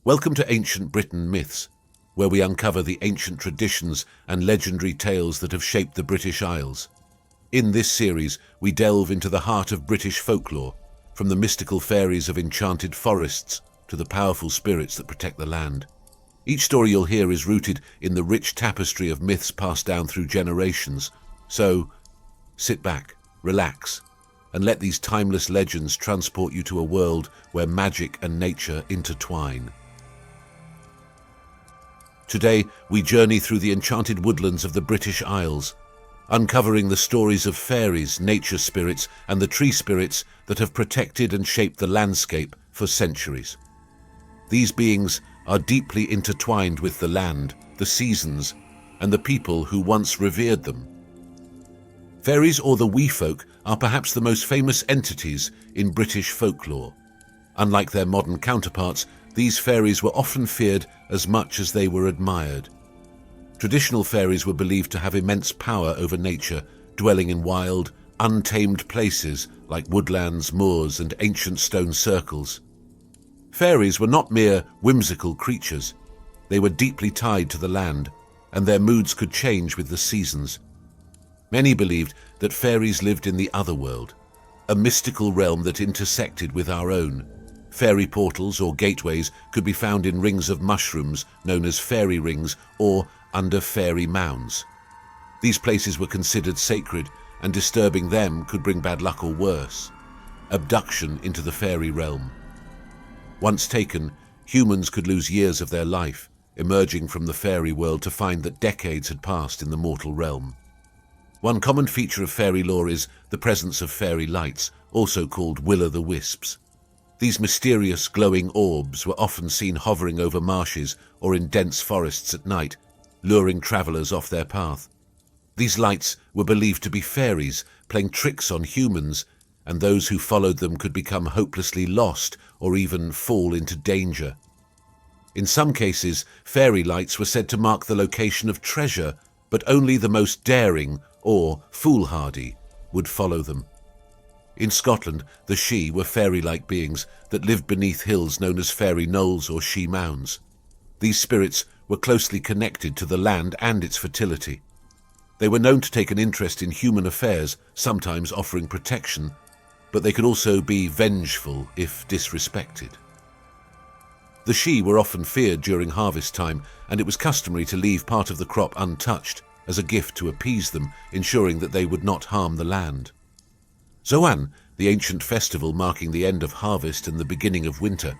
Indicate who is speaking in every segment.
Speaker 1: Welcome to Ancient Britain Myths, where we uncover the ancient traditions and legendary tales that have shaped the British Isles. In this series, we delve into the heart of British folklore, from the mystical fairies of enchanted forests to the powerful spirits that protect the land. Each story you'll hear is rooted in the rich tapestry of myths passed down through generations. So, sit back, relax, and let these timeless legends transport you to a world where magic and nature intertwine. Today, we journey through the enchanted woodlands of the British Isles, uncovering the stories of fairies, nature spirits, and the tree spirits that have protected and shaped the landscape for centuries. These beings are deeply intertwined with the land, the seasons, and the people who once revered them. Fairies, or the wee folk, are perhaps the most famous entities in British folklore. Unlike their modern counterparts, these fairies were often feared as much as they were admired. Traditional fairies were believed to have immense power over nature, dwelling in wild, untamed places like woodlands, moors, and ancient stone circles. Fairies were not mere whimsical creatures. They were deeply tied to the land, and their moods could change with the seasons. Many believed that fairies lived in the otherworld, a mystical realm that intersected with our own. Fairy portals or gateways could be found in rings of mushrooms known as fairy rings or under fairy mounds. These places were considered sacred, and disturbing them could bring bad luck or worse, abduction into the fairy realm. Once taken, humans could lose years of their life, emerging from the fairy world to find that decades had passed in the mortal realm. One common feature of fairy lore is the presence of fairy lights, also called will-o'-the-wisps. These mysterious glowing orbs were often seen hovering over marshes or in dense forests at night, luring travellers off their path. These lights were believed to be fairies playing tricks on humans, and those who followed them could become hopelessly lost or even fall into danger. In some cases, fairy lights were said to mark the location of treasure, but only the most daring or foolhardy would follow them. In Scotland, the Sidhe were fairy-like beings that lived beneath hills known as fairy knolls or Sidhe mounds. These spirits were closely connected to the land and its fertility. They were known to take an interest in human affairs, sometimes offering protection, but they could also be vengeful if disrespected. The Sidhe were often feared during harvest time, and it was customary to leave part of the crop untouched as a gift to appease them, ensuring that they would not harm the land. Rowan, the ancient festival marking the end of harvest and the beginning of winter,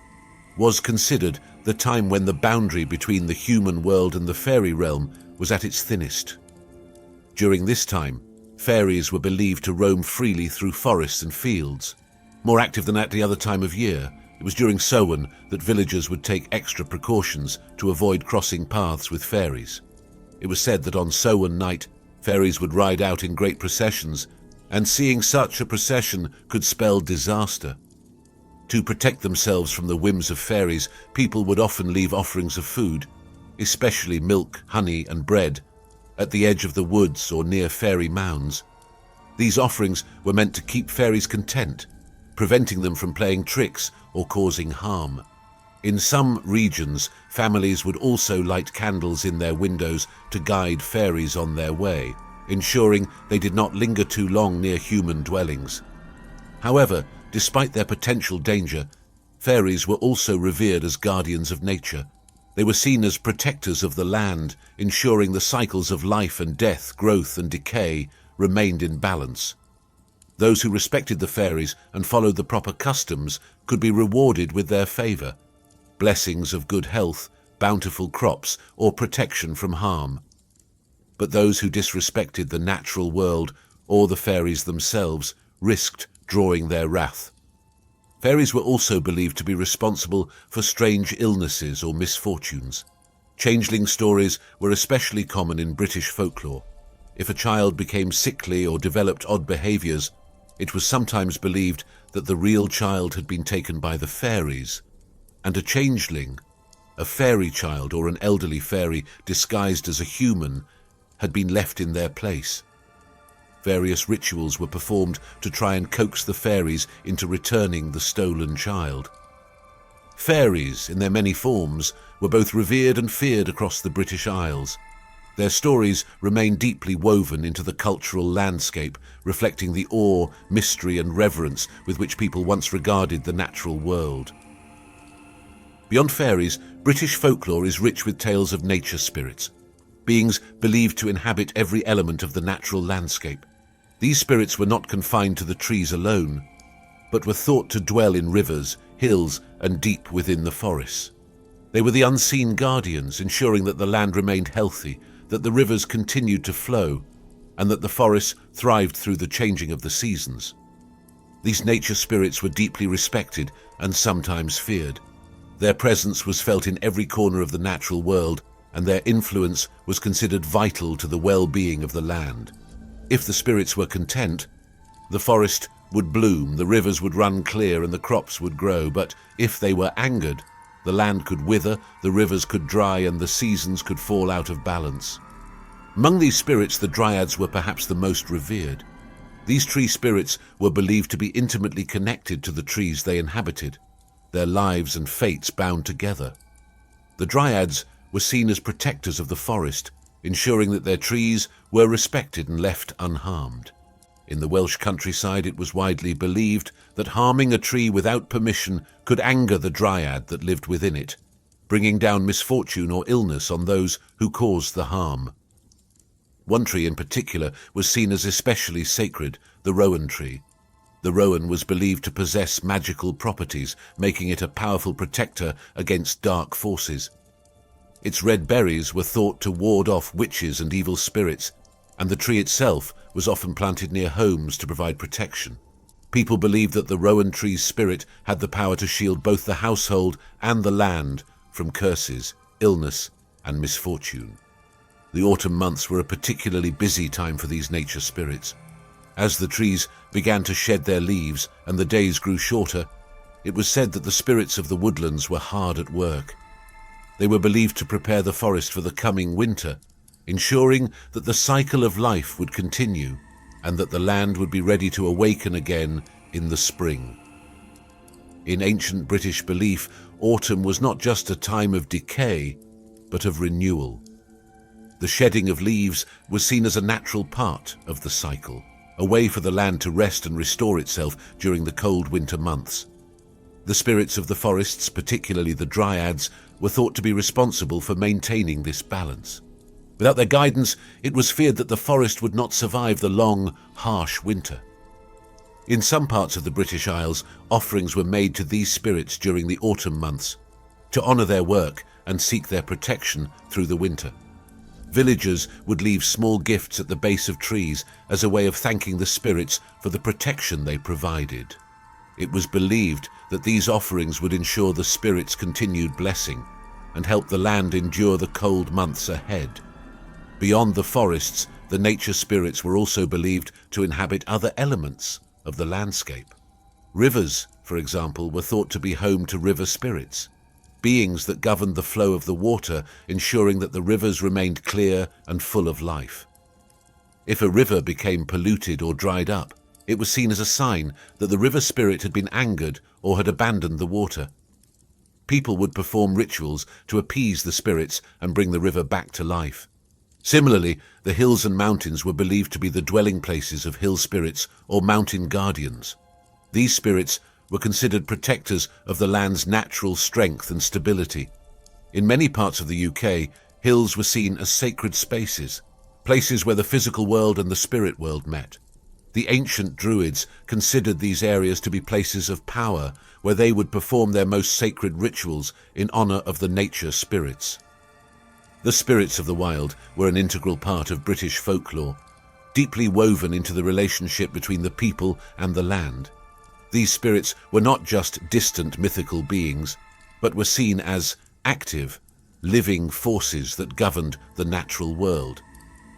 Speaker 1: was considered the time when the boundary between the human world and the fairy realm was at its thinnest. During this time, fairies were believed to roam freely through forests and fields. More active than at the other time of year, it was during Rowan that villagers would take extra precautions to avoid crossing paths with fairies. It was said that on Rowan night, fairies would ride out in great processions, and seeing such a procession could spell disaster. To protect themselves from the whims of fairies, people would often leave offerings of food, especially milk, honey, and bread, at the edge of the woods or near fairy mounds. These offerings were meant to keep fairies content, preventing them from playing tricks or causing harm. In some regions, families would also light candles in their windows to guide fairies on their way, ensuring they did not linger too long near human dwellings. However, despite their potential danger, fairies were also revered as guardians of nature. They were seen as protectors of the land, ensuring the cycles of life and death, growth and decay remained in balance. Those who respected the fairies and followed the proper customs could be rewarded with their favour, blessings of good health, bountiful crops, or protection from harm. But those who disrespected the natural world or the fairies themselves risked drawing their wrath. Fairies were also believed to be responsible for strange illnesses or misfortunes. Changeling stories were especially common in British folklore. If a child became sickly or developed odd behaviours, it was sometimes believed that the real child had been taken by the fairies, and a changeling, a fairy child or an elderly fairy disguised as a human, had been left in their place. Various rituals were performed to try and coax the fairies into returning the stolen child. Faeries, in their many forms, were both revered and feared across the British Isles. Their stories remain deeply woven into the cultural landscape, reflecting the awe, mystery and reverence with which people once regarded the natural world. Beyond fairies, British folklore is rich with tales of nature spirits, beings believed to inhabit every element of the natural landscape. These spirits were not confined to the trees alone, but were thought to dwell in rivers, hills, and deep within the forests. They were the unseen guardians, ensuring that the land remained healthy, that the rivers continued to flow, and that the forests thrived through the changing of the seasons. These nature spirits were deeply respected and sometimes feared. Their presence was felt in every corner of the natural world, and their influence was considered vital to the well-being of the land. If the spirits were content, the forest would bloom, the rivers would run clear, and the crops would grow. But if they were angered, the land could wither, the rivers could dry, and the seasons could fall out of balance. Among these spirits, the dryads were perhaps the most revered. These tree spirits were believed to be intimately connected to the trees they inhabited, their lives and fates bound together. The dryads were seen as protectors of the forest, ensuring that their trees were respected and left unharmed. In the Welsh countryside, it was widely believed that harming a tree without permission could anger the dryad that lived within it, bringing down misfortune or illness on those who caused the harm. One tree in particular was seen as especially sacred, the Rowan tree. The rowan was believed to possess magical properties, making it a powerful protector against dark forces. Its red berries were thought to ward off witches and evil spirits, and the tree itself was often planted near homes to provide protection. People believed that the rowan tree's spirit had the power to shield both the household and the land from curses, illness, and misfortune. The autumn months were a particularly busy time for these nature spirits. As the trees began to shed their leaves and the days grew shorter, it was said that the spirits of the woodlands were hard at work. They were believed to prepare the forest for the coming winter, ensuring that the cycle of life would continue and that the land would be ready to awaken again in the spring. In ancient British belief, autumn was not just a time of decay, but of renewal. The shedding of leaves was seen as a natural part of the cycle, a way for the land to rest and restore itself during the cold winter months. The spirits of the forests, particularly the dryads, were thought to be responsible for maintaining this balance. Without their guidance, it was feared that the forest would not survive the long, harsh winter. In some parts of the British Isles, offerings were made to these spirits during the autumn months, to honour their work and seek their protection through the winter. Villagers would leave small gifts at the base of trees as a way of thanking the spirits for the protection they provided. It was believed that these offerings would ensure the spirits' continued blessing and help the land endure the cold months ahead. Beyond the forests, the nature spirits were also believed to inhabit other elements of the landscape. Rivers, for example, were thought to be home to river spirits, beings that governed the flow of the water, ensuring that the rivers remained clear and full of life. If a river became polluted or dried up, it was seen as a sign that the river spirit had been angered or had abandoned the water. People would perform rituals to appease the spirits and bring the river back to life. Similarly, the hills and mountains were believed to be the dwelling places of hill spirits or mountain guardians. These spirits were considered protectors of the land's natural strength and stability. In many parts of the UK, hills were seen as sacred spaces, places where the physical world and the spirit world met. The ancient Druids considered these areas to be places of power, where they would perform their most sacred rituals in honour of the nature spirits. The spirits of the wild were an integral part of British folklore, deeply woven into the relationship between the people and the land. These spirits were not just distant mythical beings, but were seen as active, living forces that governed the natural world.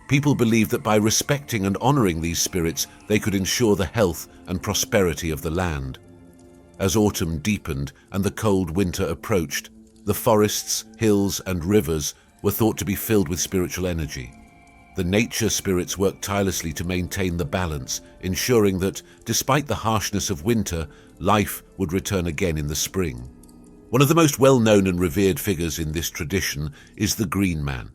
Speaker 1: People believed that by respecting and honouring these spirits, they could ensure the health and prosperity of the land. As autumn deepened and the cold winter approached, the forests, hills and rivers were thought to be filled with spiritual energy. The nature spirits worked tirelessly to maintain the balance, ensuring that, despite the harshness of winter, life would return again in the spring. One of the most well-known and revered figures in this tradition is the Green Man.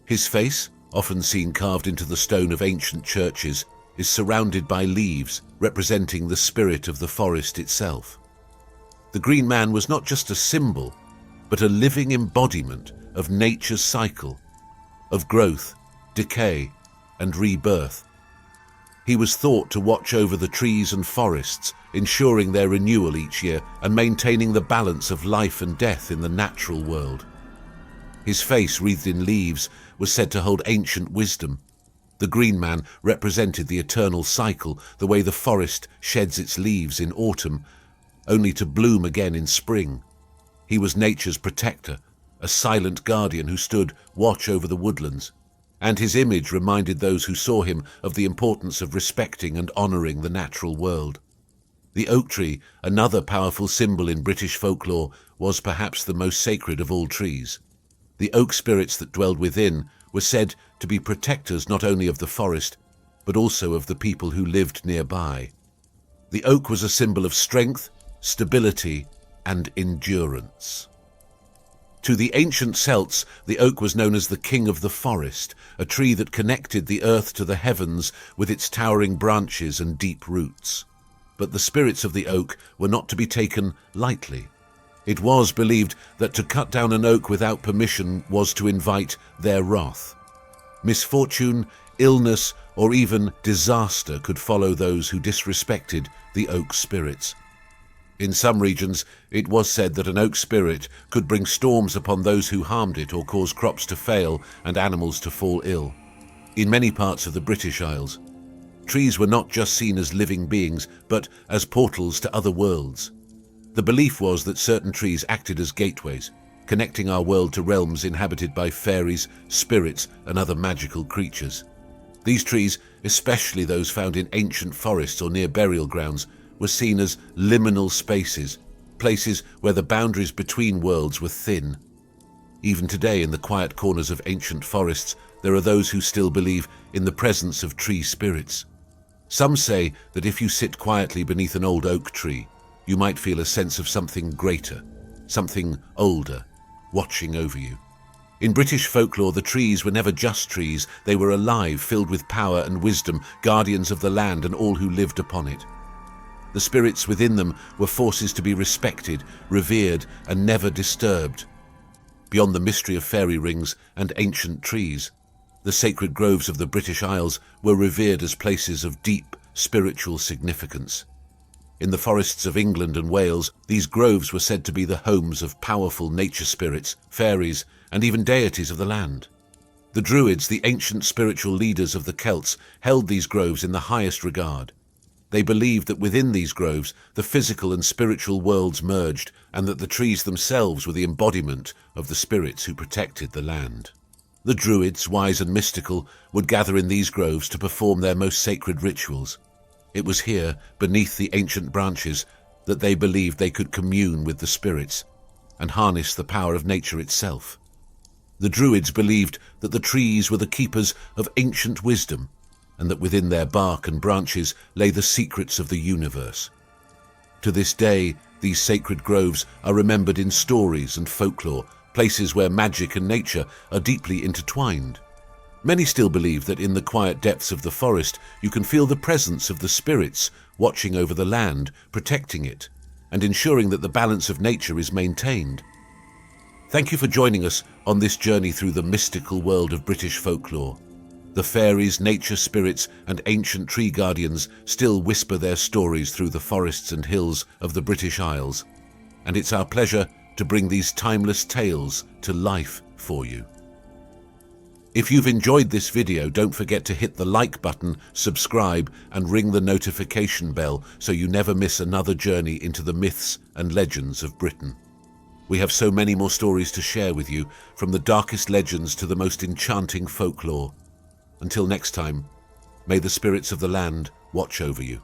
Speaker 1: His face, often seen carved into the stone of ancient churches, is surrounded by leaves representing the spirit of the forest itself. The Green Man was not just a symbol, but a living embodiment of nature's cycle, of growth, decay, and rebirth. He was thought to watch over the trees and forests, ensuring their renewal each year and maintaining the balance of life and death in the natural world. His face, wreathed in leaves, was said to hold ancient wisdom. The Green Man represented the eternal cycle, the way the forest sheds its leaves in autumn, only to bloom again in spring. He was nature's protector, a silent guardian who stood watch over the woodlands, and his image reminded those who saw him of the importance of respecting and honouring the natural world. The oak tree, another powerful symbol in British folklore, was perhaps the most sacred of all trees. The oak spirits that dwelled within were said to be protectors not only of the forest, but also of the people who lived nearby. The oak was a symbol of strength, stability, and endurance. To the ancient Celts, the oak was known as the king of the forest, a tree that connected the earth to the heavens with its towering branches and deep roots. But the spirits of the oak were not to be taken lightly. It was believed that to cut down an oak without permission was to invite their wrath. Misfortune, illness, or even disaster could follow those who disrespected the oak spirits. In some regions, it was said that an oak spirit could bring storms upon those who harmed it or cause crops to fail and animals to fall ill. In many parts of the British Isles, trees were not just seen as living beings, but as portals to other worlds. The belief was that certain trees acted as gateways, connecting our world to realms inhabited by fairies, spirits, and other magical creatures. These trees, especially those found in ancient forests or near burial grounds, were seen as liminal spaces, places where the boundaries between worlds were thin. Even today, in the quiet corners of ancient forests, there are those who still believe in the presence of tree spirits. Some say that if you sit quietly beneath an old oak tree, you might feel a sense of something greater, something older, watching over you. In British folklore, the trees were never just trees. They were alive, filled with power and wisdom, guardians of the land and all who lived upon it. The spirits within them were forces to be respected, revered, and never disturbed. Beyond the mystery of fairy rings and ancient trees, the sacred groves of the British Isles were revered as places of deep spiritual significance. In the forests of England and Wales, these groves were said to be the homes of powerful nature spirits, fairies, and even deities of the land. The Druids, the ancient spiritual leaders of the Celts, held these groves in the highest regard. They believed that within these groves, the physical and spiritual worlds merged, and that the trees themselves were the embodiment of the spirits who protected the land. The Druids, wise and mystical, would gather in these groves to perform their most sacred rituals. It was here, beneath the ancient branches, that they believed they could commune with the spirits and harness the power of nature itself. The Druids believed that the trees were the keepers of ancient wisdom, and that within their bark and branches lay the secrets of the universe. To this day, these sacred groves are remembered in stories and folklore, places where magic and nature are deeply intertwined. Many still believe that in the quiet depths of the forest you can feel the presence of the spirits watching over the land, protecting it, and ensuring that the balance of nature is maintained. Thank you for joining us on this journey through the mystical world of British folklore. The fairies, nature spirits, and ancient tree guardians still whisper their stories through the forests and hills of the British Isles, and it's our pleasure to bring these timeless tales to life for you. If you've enjoyed this video, don't forget to hit the like button, subscribe, and ring the notification bell so you never miss another journey into the myths and legends of Britain. We have so many more stories to share with you, from the darkest legends to the most enchanting folklore. Until next time, may the spirits of the land watch over you.